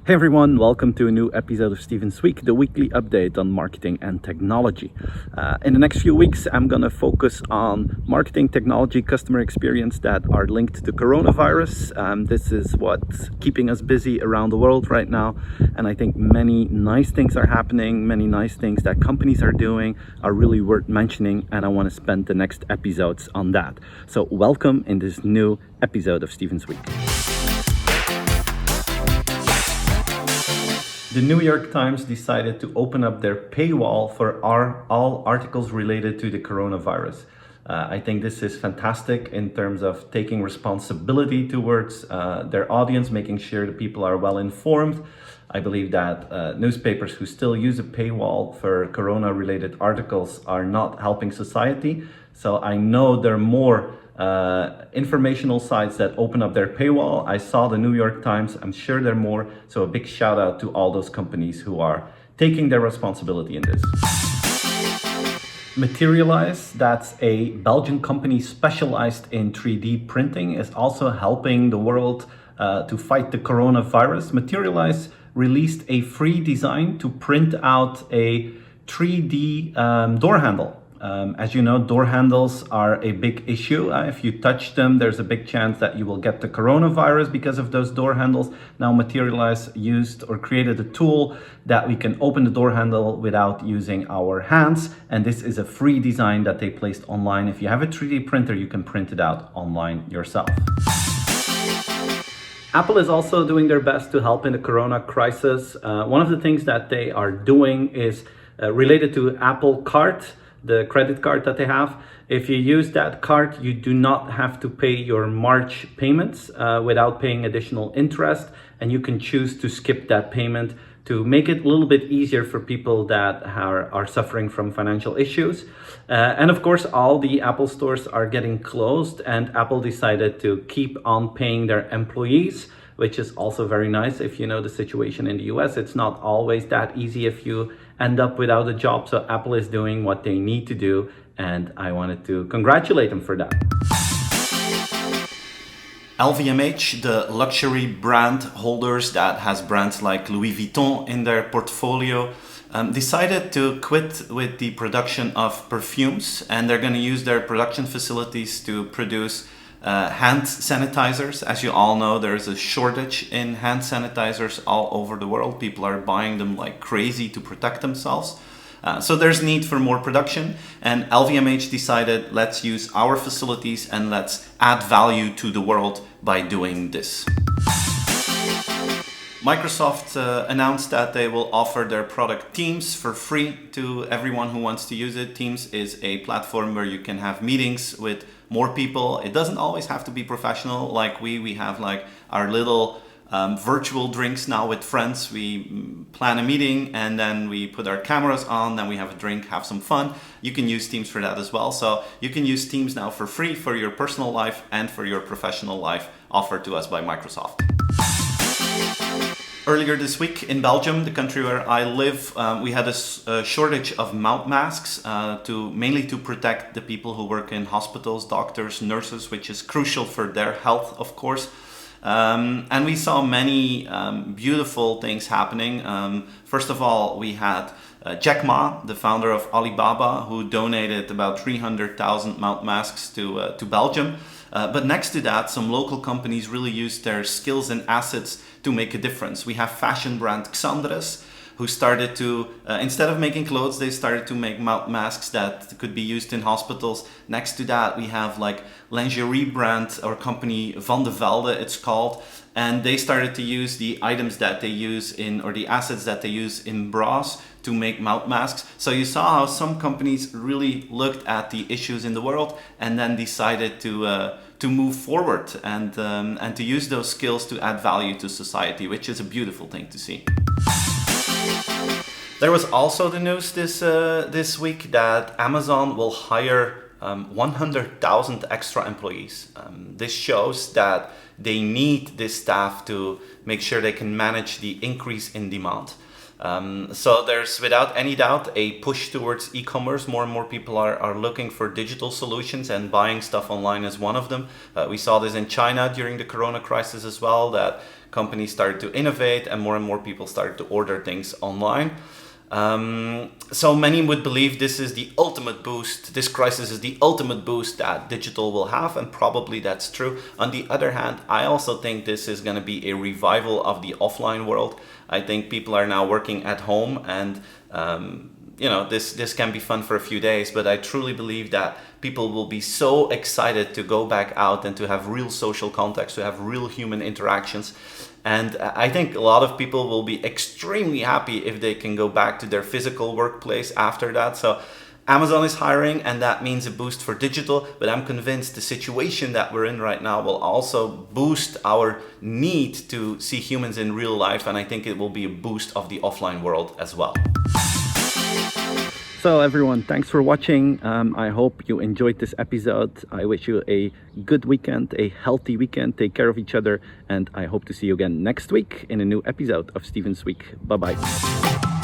Hey everyone, welcome to a new episode of Steven's Week, the weekly update on marketing and technology. In the next few weeks, I'm going to focus on marketing, technology, customer experience that are linked to coronavirus. This is what's keeping us busy around the world right now. And I think many nice things are happening, many nice things that companies are doing are really worth mentioning. And I want to spend the next episodes on that. So welcome in this new episode of Steven's Week. The New York Times decided to open up their paywall for all articles related to the coronavirus. I think this is fantastic in terms of taking responsibility towards their audience, making sure that people are well informed. I believe that newspapers who still use a paywall for corona-related articles are not helping society. So I know there are more informational sites that open up their paywall. I saw the New York Times. I'm sure there are more. So a big shout out to all those companies who are taking their responsibility in this. Materialise, that's a Belgian company specialized in 3D printing, is also helping the world to fight the coronavirus. Materialise released a free design to print out a 3D door handle. As you know, door handles are a big issue. If you touch them, there's a big chance that you will get the coronavirus because of those door handles. Now Materialise used or created a tool that we can open the door handle without using our hands. And this is a free design that they placed online. If you have a 3D printer, you can print it out online yourself. Apple is also doing their best to help in the corona crisis. One of the things that they are doing is related to Apple Card, the credit card that they have. If you use that card, you do not have to pay your March payments without paying additional interest, and you can choose to skip that payment to make it a little bit easier for people that are suffering from financial issues. And of course, all the Apple stores are getting closed, and Apple decided to keep on paying their employees, which is also very nice. If you know the situation in the US, it's not always that easy if you end up without a job. So Apple is doing what they need to do, and I wanted to congratulate them for that. LVMH, the luxury brand holders that has brands like Louis Vuitton in their portfolio, decided to quit with the production of perfumes, and they're going to use their production facilities to produce hand sanitizers. As you all know, there's a shortage in hand sanitizers all over the world. People are buying them like crazy to protect themselves. So there's need for more production, and LVMH decided, let's use our facilities and let's add value to the world by doing this. Microsoft announced that they will offer their product Teams for free to everyone who wants to use it. Teams is a platform where you can have meetings with more people. It doesn't always have to be professional. Like we have like our little virtual drinks now with friends. We plan a meeting and then we put our cameras on, then we have a drink, have some fun. You can use Teams for that as well. So you can use Teams now for free for your personal life and for your professional life, offered to us by Microsoft. Earlier this week in Belgium, the country where I live, we had a shortage of mouth masks mainly to protect the people who work in hospitals, doctors, nurses, which is crucial for their health, of course. And we saw many beautiful things happening. First of all, we had Jack Ma, the founder of Alibaba, who donated about 300,000 mouth masks to Belgium. But next to that, some local companies really used their skills and assets to make a difference. We have fashion brand Xandres, who started to, instead of making clothes, they started to make mouth masks that could be used in hospitals. Next to that, we have like lingerie brand or company Van de Velde, it's called. And they started to use the items that they use in, or the assets that they use in bras to make mouth masks. So you saw how some companies really looked at the issues in the world and then decided to move forward and to use those skills to add value to society, which is a beautiful thing to see. There was also the news this week that Amazon will hire 100,000 extra employees. This shows that they need this staff to make sure they can manage the increase in demand. So there's without any doubt a push towards e-commerce. More and more people are looking for digital solutions, and buying stuff online is one of them. We saw this in China during the corona crisis as well, that companies started to innovate and more people started to order things online. So many would believe this is the ultimate boost. This crisis is the ultimate boost that digital will have, and probably that's true. On the other hand, I also think this is going to be a revival of the offline world. I think people are now working at home, and this can be fun for a few days, but I truly believe that people will be so excited to go back out and to have real social contacts, to have real human interactions. And I think a lot of people will be extremely happy if they can go back to their physical workplace after that. So Amazon is hiring, and that means a boost for digital, but I'm convinced the situation that we're in right now will also boost our need to see humans in real life, and I think it will be a boost of the offline world as well. So everyone, thanks for watching. I hope you enjoyed this episode. I wish you a good weekend, a healthy weekend. Take care of each other, and I hope to see you again next week in a new episode of Steven's Week. Bye-bye.